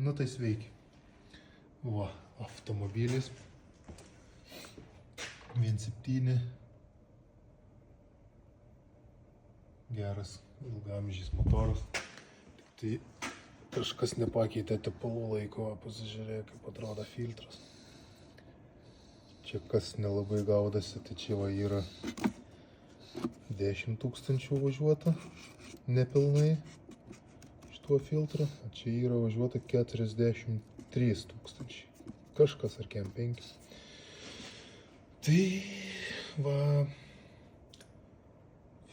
Nu tai sveiki. Va, automobilis. 1.7. Geras, ilgamžis motoras. Tik tai kažkas nepakeitė tepalų laiko. Pasižiūrėk, kaip atrodo filtras. Čia kas nelabai gaudasi, tai čia va yra 10 000 važiuota nepilnai šituo filtru, o čia yra važiuota 43 000. Kažkas ar kem 5. Tai va,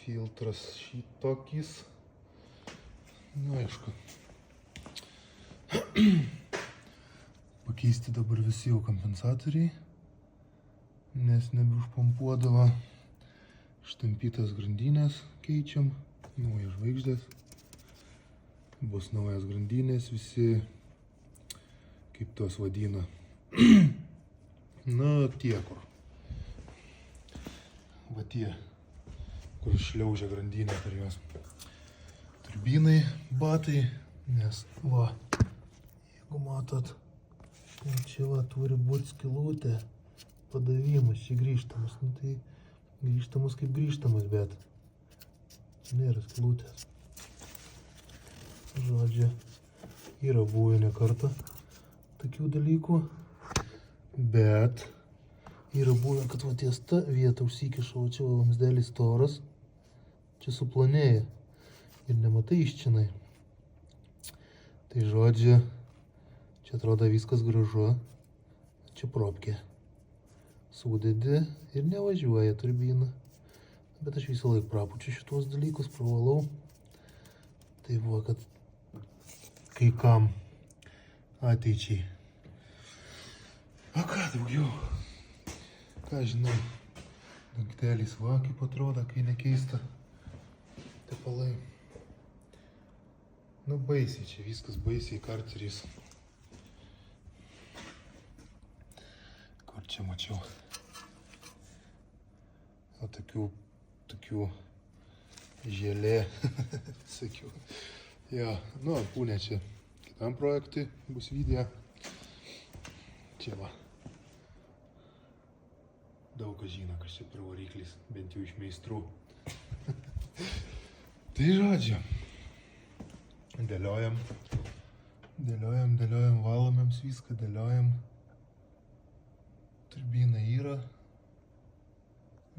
filtras šitokis. Nu, aišku. Pakeisti dabar visi jau kompensatoriai, nes nebeužpompuodavo. Štampytas grandinės keičiam, naujas žvaigždės, bus naujas grandinės, visi, kaip tuos vadina, na tie kur, va tie, kur šliaužia grandinę per juos, turbinai, batai, nes va, jeigu matot, čia va turi būti skylutė, padavimas, čia grįžtamas, nu tai grįžtamas kaip grįžtamas, bet nėra skylutės. Žodžiu, yra buvę ne kartą tokių dalykų, bet yra buvę, kad va ties ta vieta užsikiša, va čia vamsdelis storas, čia suplanėja ir nematai iščinai. Tai žodžiu, čia atrodo viskas gražu, čia propkė. Sudedi ir nevažiuoja turbina. Bet aš visą laiką prapučiu šitos dalykus, pravalau. Tai buvo, kad kai kam ateičiai. O ką daugiau? Ką žinau, dangtelis va, kaip atrodo, kai nekeista tepalai. Nu baisiai, čia viskas baisiai, karteris. Kur čia mačiau? O tokių žėlė, sakiau. Jo, nu, Pūnė čia kitam projektui bus video. Čia va. Daug kas žino, kas čia per variklis, bent jau iš meistrų. Tai žodžiu. Dėliojam, valomėms viską, dėliojam. Turbina yra.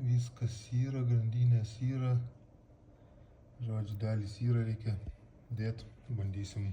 Viskas yra, grandinės yra. Žodžiu, dalys yra, reikia dėti. Bandysim